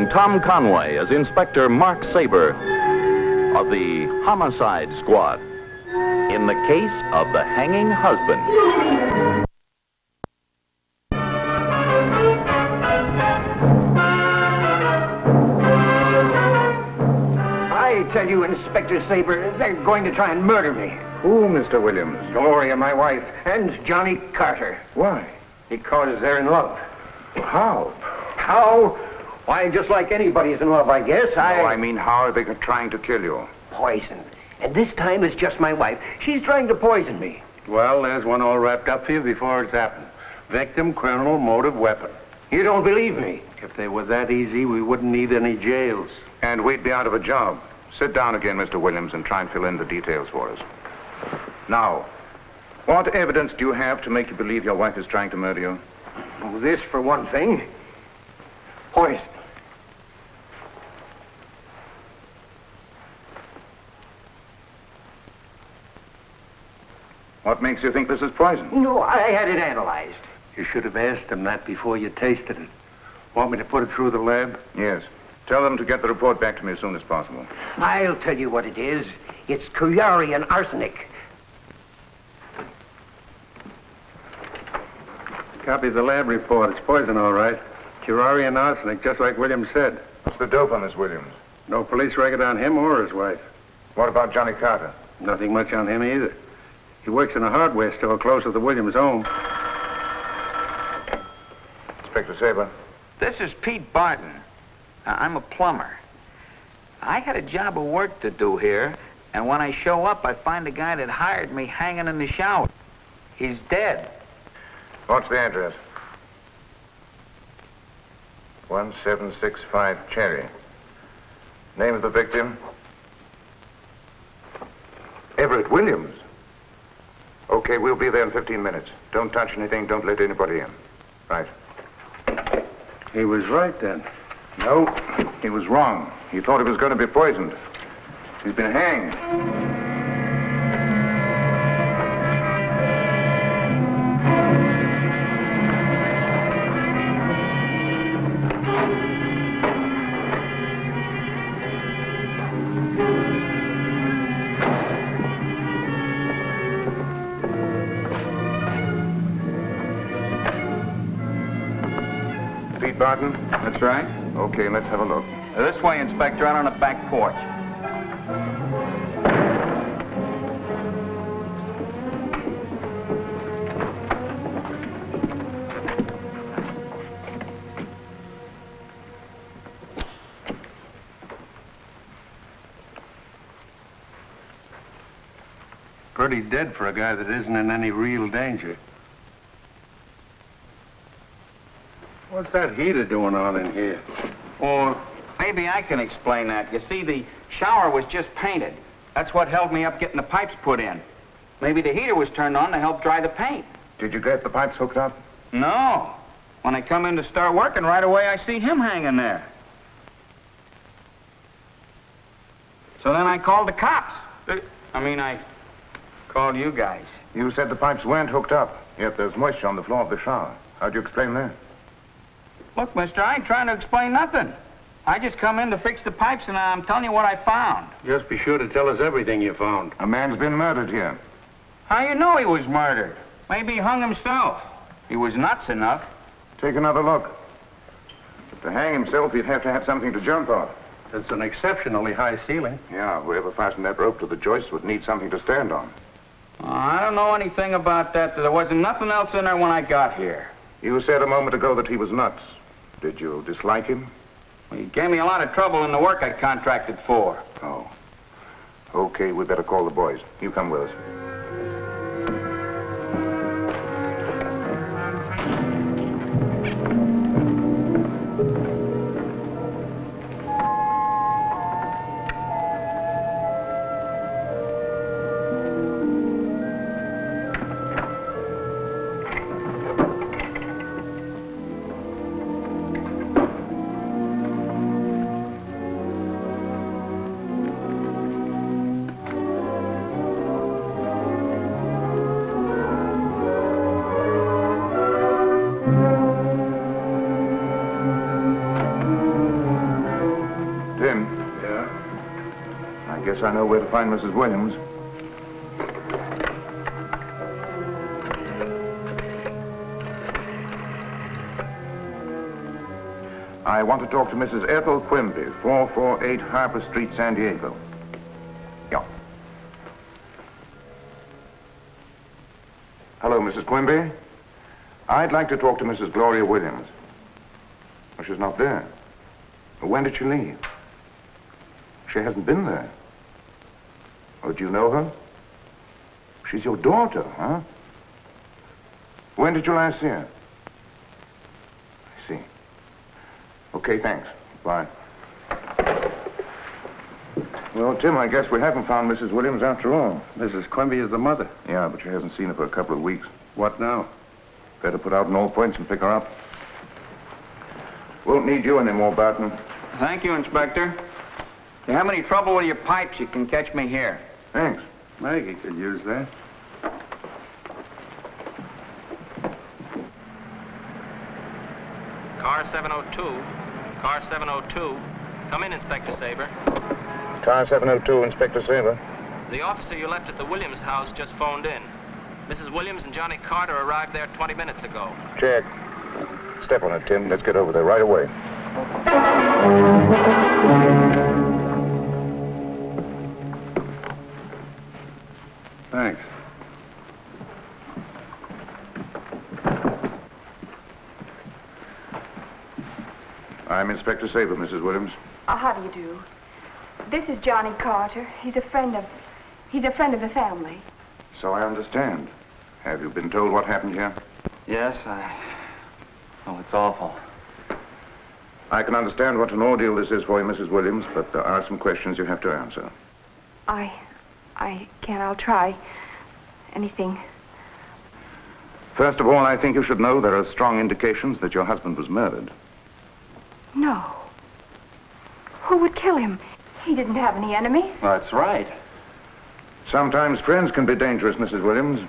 starring Tom Conway as Inspector Mark Saber of the Homicide Squad in the case of the hanging husband. I tell you, Inspector Saber, they're going to try and murder me. Who, Mr. Williams? Gloria, my wife, and Johnny Carter. Why? Because they're in love. How? How? Why, just like anybody's in love, I guess. No, I mean, how are they trying to kill you? Poison. And this time it's just my wife. She's trying to poison me. Well, there's one all wrapped up for you before it's happened. Victim, criminal, motive, weapon. You don't believe me? If they were that easy, we wouldn't need any jails. And we'd be out of a job. Sit down again, Mr. Williams, and try and fill in the details for us. Now, what evidence do you have to make you believe your wife is trying to murder you? Oh, this, for one thing. Poison. What makes you think this is poison? No, I had it analyzed. You should have asked them that before you tasted it. Want me to put it through the lab? Yes. Tell them to get the report back to me as soon as possible. I'll tell you what it is. It's curare and arsenic. Copy the lab report. It's poison, all right. Curare and arsenic, just like Williams said. What's the dope on this Williams? No police record on him or his wife. What about Johnny Carter? Nothing much on him either. He works in a hardware store close to the Williams home. Inspector Saber. This is Pete Barton. I'm a plumber. I had a job of work to do here, and when I show up, I find the guy that hired me hanging in the shower. He's dead. What's the address? 1765 Cherry. Name of the victim? Everett Williams. Okay, we'll be there in 15 minutes. Don't touch anything. Don't let anybody in. Right. He was right then. No, he was wrong. He thought he was going to be poisoned. He's been hanged. Pete Barton? That's right. Okay, let's have a look. This way, Inspector, out on the back porch. Pretty dead for a guy that isn't in any real danger. What's that heater doing on in here? Or maybe I can explain that. You see, the shower was just painted. That's what held me up getting the pipes put in. Maybe the heater was turned on to help dry the paint. Did you get the pipes hooked up? No. When I come in to start working, right away I see him hanging there. So then I called the cops. I called you guys. You said the pipes weren't hooked up, yet there's moisture on the floor of the shower. How'd you explain that? Look, mister, I ain't trying to explain nothing. I just come in to fix the pipes, and I'm telling you what I found. Just be sure to tell us everything you found. A man's been murdered here. How you know he was murdered? Maybe he hung himself. He was nuts enough. Take another look. To hang himself, he'd have to have something to jump off. It's an exceptionally high ceiling. Yeah, whoever fastened that rope to the joist would need something to stand on. I don't know anything about that. There wasn't nothing else in there when I got here. You said a moment ago that he was nuts. Did you dislike him? Well, he gave me a lot of trouble in the work I contracted for. Oh. Okay, we better call the boys. You come with us. Guess I know where to find Mrs. Williams. I want to talk to Mrs. Ethel Quimby, 448 Harper Street, San Diego. Yeah. Hello, Mrs. Quimby. I'd like to talk to Mrs. Gloria Williams. Well, she's not there. When did she leave? She hasn't been there. Oh, do you know her? She's your daughter, huh? When did you last see her? I see. Okay, thanks. Bye. Well, Tim, I guess we haven't found Mrs. Williams after all. Mrs. Quimby is the mother. Yeah, but she hasn't seen her for a couple of weeks. What now? Better put out in all points and pick her up. Won't need you anymore, Barton. Thank you, Inspector. If you have any trouble with your pipes, you can catch me here. Thanks. Maggie could use that. Car 702. Car 702. Come in, Inspector Saber. Car 702, Inspector Saber. The officer you left at the Williams house just phoned in. Mrs. Williams and Johnny Carter arrived there 20 minutes ago. Check. Step on it, Tim. Let's get over there right away. Thanks. I'm Inspector Saber, Mrs. Williams. How do you do? This is Johnny Carter. He's a friend of the family. So I understand. Have you been told what happened here? Yes, Oh, it's awful. I can understand what an ordeal this is for you, Mrs. Williams, but there are some questions you have to answer. I can. I'll try. Anything. First of all, I think you should know there are strong indications that your husband was murdered. No. Who would kill him? He didn't have any enemies. That's right. Sometimes friends can be dangerous, Mrs. Williams.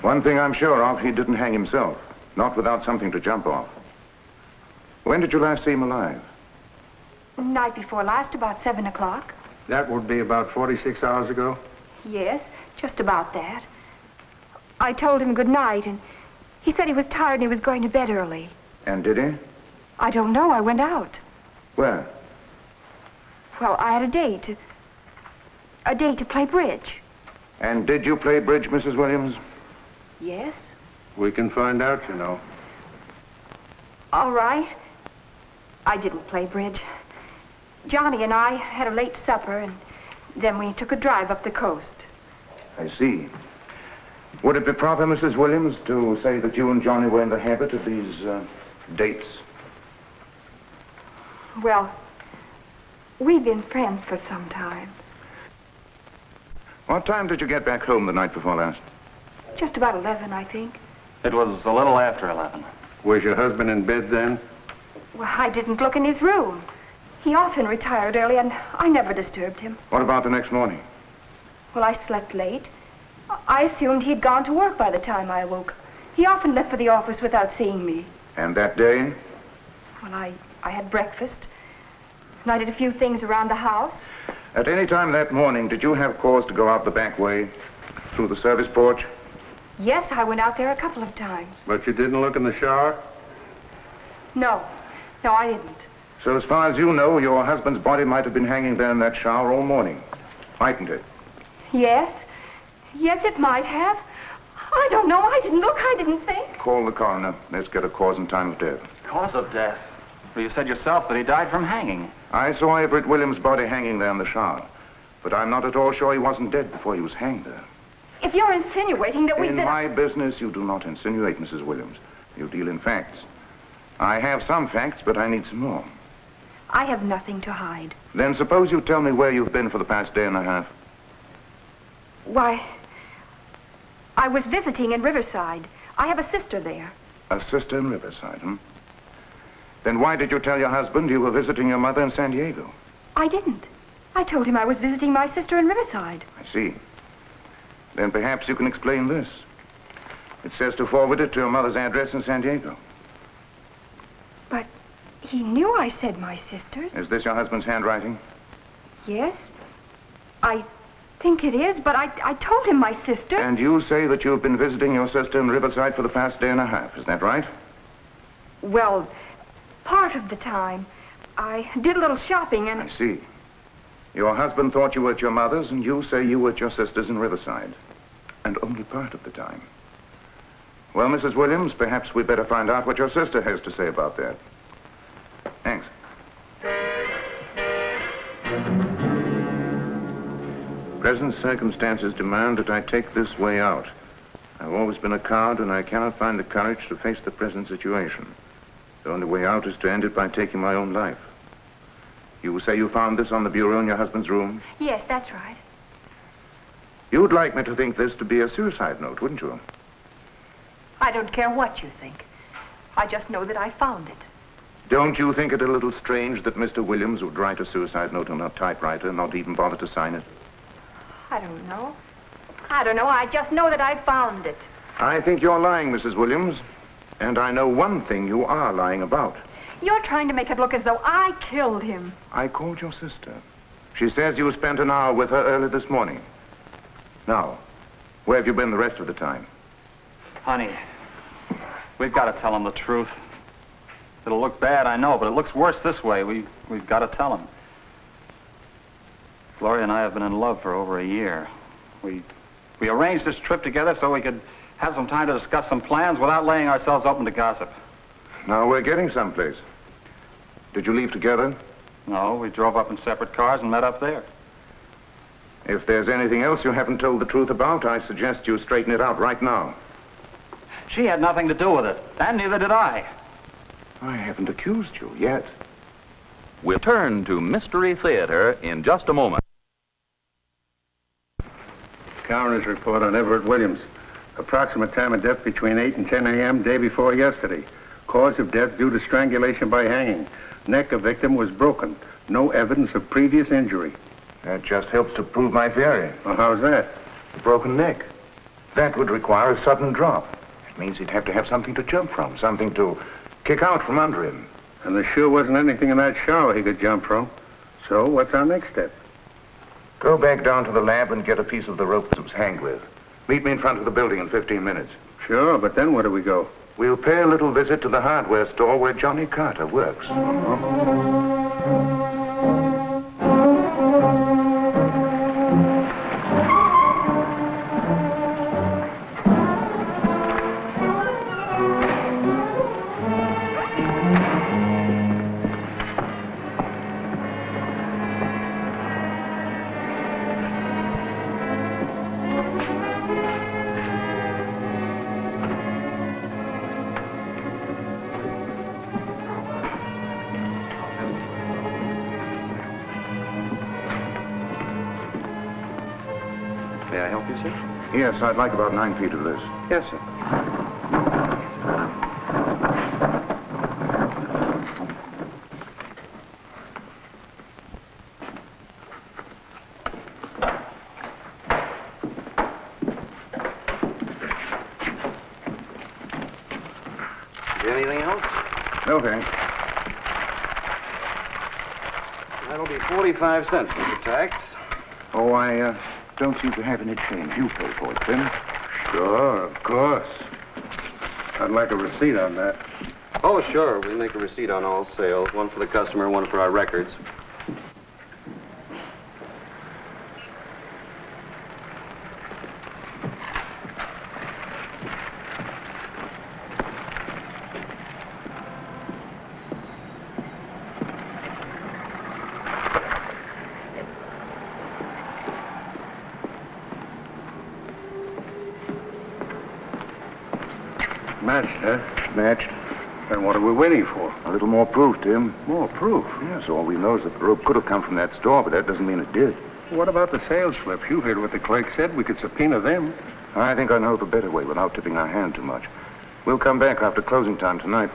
One thing I'm sure of, he didn't hang himself. Not without something to jump off. When did you last see him alive? Night before last, about 7 o'clock. That would be about 46 hours ago? Yes, just about that. I told him good night, and he said he was tired and he was going to bed early. And did he? I don't know. I went out. Where? Well, I had a date. A date to play bridge. And did you play bridge, Mrs. Williams? Yes. We can find out, you know. All right. I didn't play bridge. Johnny and I had a late supper, and then we took a drive up the coast. I see. Would it be proper, Mrs. Williams, to say that you and Johnny were in the habit of these dates? Well, we've been friends for some time. What time did you get back home the night before last? Just about 11, I think. It was a little after 11. Was your husband in bed then? Well, I didn't look in his room. He often retired early, and I never disturbed him. What about the next morning? Well, I slept late. I assumed he'd gone to work by the time I awoke. He often left for the office without seeing me. And that day? Well, I had breakfast, and I did a few things around the house. At any time that morning, did you have cause to go out the back way, through the service porch? Yes, I went out there a couple of times. But you didn't look in the shower? No, I didn't. So as far as you know, your husband's body might have been hanging there in that shower all morning, mightn't it? Yes, it might have. I don't know. I didn't look. I didn't think. Call the coroner. Let's get a cause and time of death. Cause of death? Well, you said yourself that he died from hanging. I saw Everett Williams' body hanging there in the shower, but I'm not at all sure he wasn't dead before he was hanged there. If you're insinuating that In my business, you do not insinuate, Mrs. Williams. You deal in facts. I have some facts, but I need some more. I have nothing to hide. Then suppose you tell me where you've been for the past day and a half. Why, I was visiting in Riverside. I have a sister there. A sister in Riverside, hmm? Then why did you tell your husband you were visiting your mother in San Diego? I didn't. I told him I was visiting my sister in Riverside. I see. Then perhaps you can explain this. It says to forward it to your mother's address in San Diego. But he knew I said my sister's. Is this your husband's handwriting? Yes. I think it is, but I told him my sister. And you say that you've been visiting your sister in Riverside for the past day and a half. Is that right? Well, part of the time. I did a little shopping and... I see. Your husband thought you were at your mother's, and you say you were at your sister's in Riverside. And only part of the time. Well, Mrs. Williams, perhaps we'd better find out what your sister has to say about that. Thanks. Present circumstances demand that I take this way out. I've always been a coward, and I cannot find the courage to face the present situation. The only way out is to end it by taking my own life. You say you found this on the bureau in your husband's room? Yes, that's right. You'd like me to think this to be a suicide note, wouldn't you? I don't care what you think. I just know that I found it. Don't you think it a little strange that Mr. Williams would write a suicide note on a typewriter and not even bother to sign it? I don't know. I just know that I found it. I think you're lying, Mrs. Williams. And I know one thing you are lying about. You're trying to make it look as though I killed him. I called your sister. She says you spent an hour with her early this morning. Now, where have you been the rest of the time? Honey, we've got to tell him the truth. It'll look bad, I know, but it looks worse this way. We've got to tell him. Gloria and I have been in love for over a year. We arranged this trip together so we could have some time to discuss some plans without laying ourselves open to gossip. Now, we're getting someplace. Did you leave together? No, we drove up in separate cars and met up there. If there's anything else you haven't told the truth about, I suggest you straighten it out right now. She had nothing to do with it, and neither did I. I haven't accused you yet. We'll turn to Mystery Theater in just a moment. Coroner's report on Everett Williams. Approximate time of death between 8 and 10 a.m. day before yesterday. Cause of death due to strangulation by hanging. Neck of victim was broken. No evidence of previous injury. That just helps to prove my theory. Well, how's that? A broken neck. That would require a sudden drop. It means he'd have to have something to jump from, something to kick out from under him. And there sure wasn't anything in that shower he could jump from. So what's our next step? Go back down to the lab and get a piece of the rope that was hanged with. Meet me in front of the building in 15 minutes. Sure, but then where do we go? We'll pay a little visit to the hardware store where Johnny Carter works. May I help you, sir? Yes, I'd like about 9 feet of this. Yes, sir. Anything else? No, thanks. That'll be 45 cents, Mr. Tax. Oh, I don't seem to have any change. You pay for it, Tim. Sure, of course. I'd like a receipt on that. Oh, sure. We make a receipt on all sales. One for the customer, one for our records. Matched, huh? Matched. Then what are we waiting for? A little more proof, Tim. More proof? Yes, all we know is that the rope could have come from that store, but that doesn't mean it did. What about the sales slips? You heard what the clerk said. We could subpoena them. I think I know of a better way without tipping our hand too much. We'll come back after closing time tonight.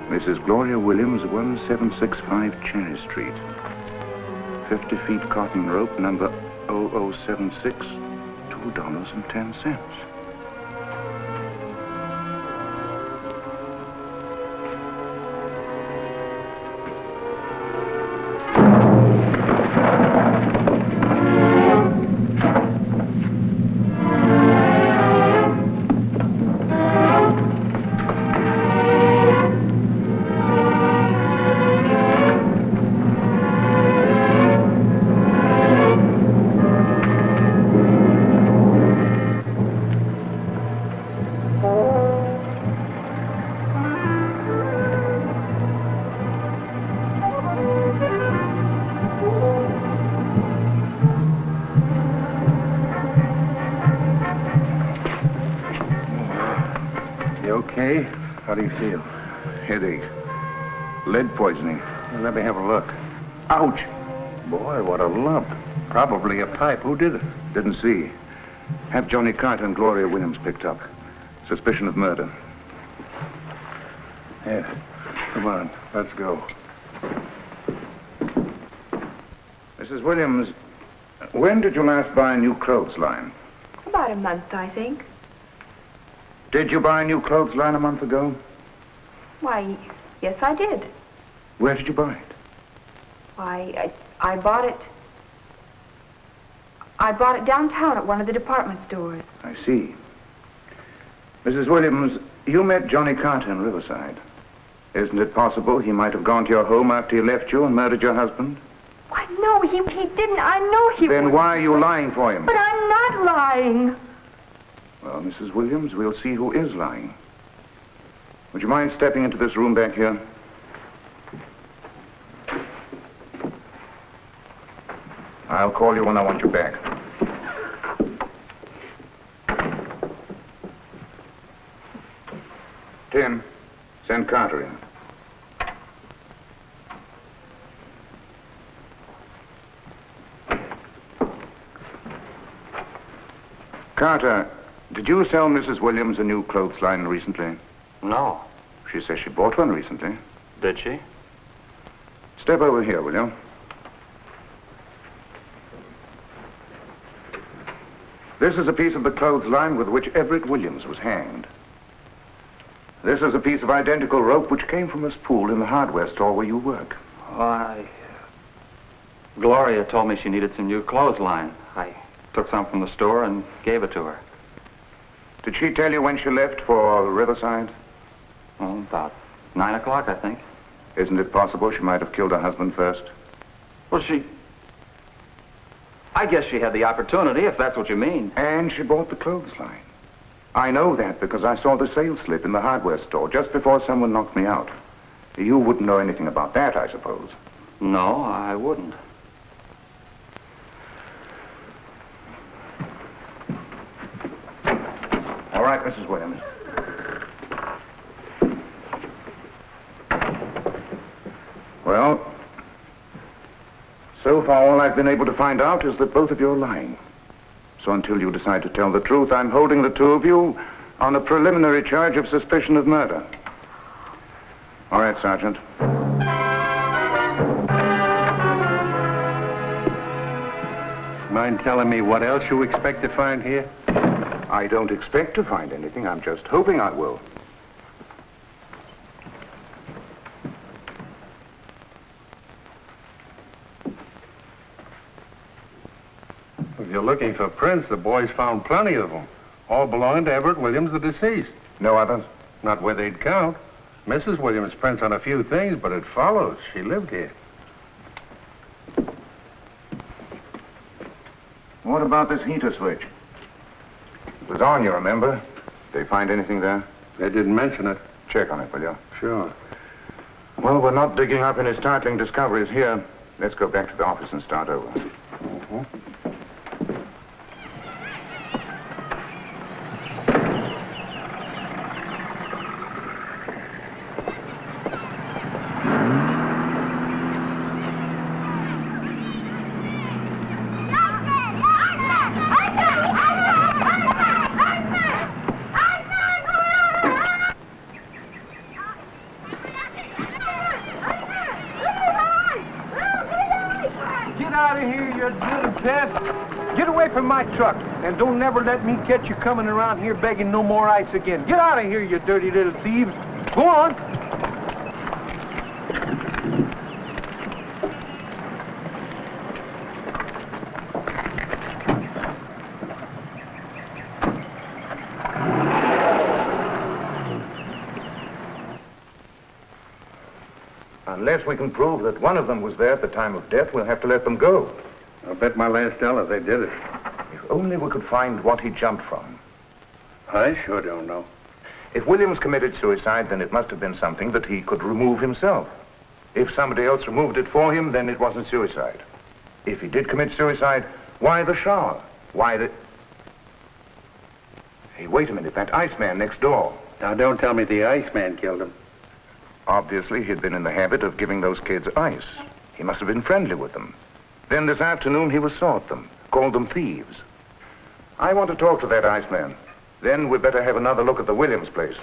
Mrs. Gloria Williams, 1765 Cherry Street. 50 feet cotton rope, number 0076, $2.10. Okay. How do you feel? Headache. Lead poisoning. Let me have a look. Ouch! Boy, what a lump. Probably a pipe. Who did it? Didn't see. Have Johnny Carter and Gloria Williams picked up. Suspicion of murder. Yeah. Come on. Let's go. Mrs. Williams, when did you last buy a new clothesline? About a month, I think. Did you buy a new clothesline a month ago? Why, yes, I did. Where did you buy it? Why, I bought it... I bought it downtown at one of the department stores. I see. Mrs. Williams, you met Johnny Carter in Riverside. Isn't it possible he might have gone to your home after he left you and murdered your husband? Why, no, he didn't. I know he Then wouldn't. why are you lying for him? But I'm not lying. Well, Mrs. Williams, we'll see who is lying. Would you mind stepping into this room back here? I'll call you when I want you back. Tim, send Carter in. Carter, did you sell Mrs. Williams a new clothesline recently? No. She says she bought one recently. Did she? Step over here, will you? This is a piece of the clothesline with which Everett Williams was hanged. This is a piece of identical rope which came from this pool in the hardware store where you work. Why, Gloria told me she needed some new clothesline. I took some from the store and gave it to her. Did she tell you when she left for Riverside? Well, about 9 o'clock, I think. Isn't it possible she might have killed her husband first? Well, I guess she had the opportunity, if that's what you mean. And she bought the clothesline. I know that because I saw the sales slip in the hardware store just before someone knocked me out. You wouldn't know anything about that, I suppose. No, I wouldn't. All right, Mrs. Williams. Well, so far all I've been able to find out is that both of you are lying. So until you decide to tell the truth, I'm holding the two of you on a preliminary charge of suspicion of murder. All right, Sergeant. Mind telling me what else you expect to find here? I don't expect to find anything. I'm just hoping I will. If you're looking for prints, the boys found plenty of them. All belonging to Everett Williams, the deceased. No others? Not where they'd count. Mrs. Williams prints on a few things, but it follows. She lived here. What about this heater switch? It was on, you remember? Did they find anything there? They didn't mention it. Check on it, will you? Sure. Well, we're not digging up any startling discoveries here. Let's go back to the office and start over. Get away from my truck, and don't never let me catch you coming around here begging no more ice again. Get out of here, you dirty little thieves. Go on. Unless we can prove that one of them was there at the time of death, we'll have to let them go. I'll bet my last dollar they did it. If only we could find what he jumped from. I sure don't know. If Williams committed suicide, then it must have been something that he could remove himself. If somebody else removed it for him, then it wasn't suicide. If he did commit suicide, why the shower? Why the... Hey, wait a minute, that Iceman next door. Now, don't tell me the Iceman killed him. Obviously, he'd been in the habit of giving those kids ice. He must have been friendly with them. Then this afternoon, he was sore at them, called them thieves. I want to talk to that Iceman. Then we'd better have another look at the Williams place.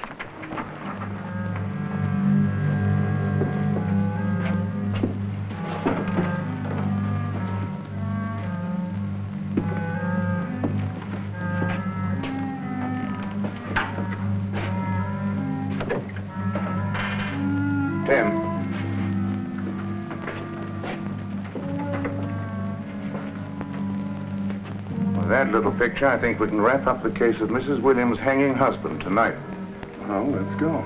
Tim. With that little picture, I think we can wrap up the case of Mrs. Williams' hanging husband tonight. Well, let's go.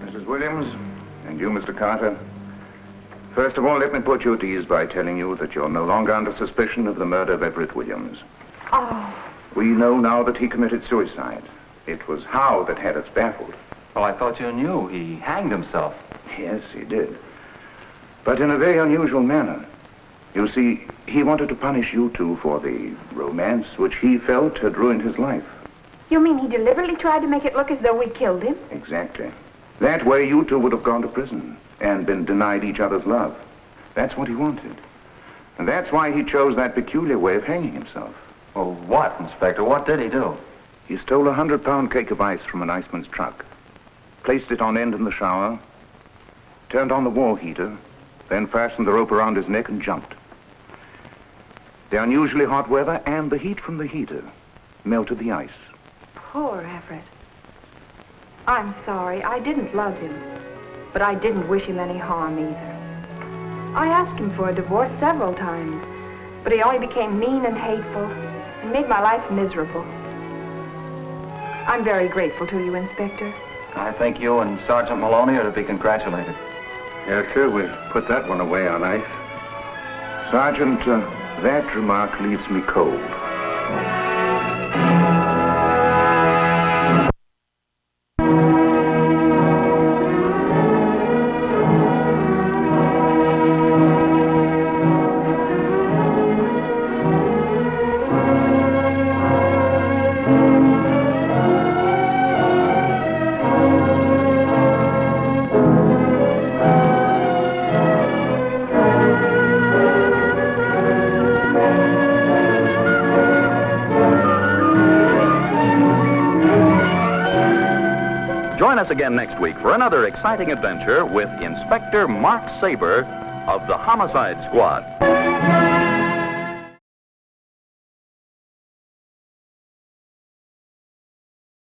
Mrs. Williams, and you, Mr. Carter. First of all, let me put you at ease by telling you that you're no longer under suspicion of the murder of Everett Williams. Oh, We know now that he committed suicide. It was how that had us baffled. Well, I thought you knew. He hanged himself. Yes, he did. But in a very unusual manner. You see, he wanted to punish you two for the romance which he felt had ruined his life. you mean he deliberately tried to make it look as though we killed him? Exactly. That way you two would have gone to prison and been denied each other's love. That's what he wanted. And that's why he chose that peculiar way of hanging himself. Well, what, Inspector? What did he do? He stole a 100-pound cake of ice from an iceman's truck, placed it on end in the shower, turned on the wall heater, then fastened the rope around his neck and jumped. The unusually hot weather and the heat from the heater melted the ice. Poor Everett. I'm sorry. I didn't love him, but I didn't wish him any harm either. I asked him for a divorce several times, but he only became mean and hateful and made my life miserable. I'm very grateful to you, Inspector. I think you and Sergeant Maloney are to be congratulated. Yes, sir. We'll put that one away on ice. Sergeant, that remark leaves me cold. Join us again next week for another exciting adventure with Inspector Mark Saber of the Homicide Squad.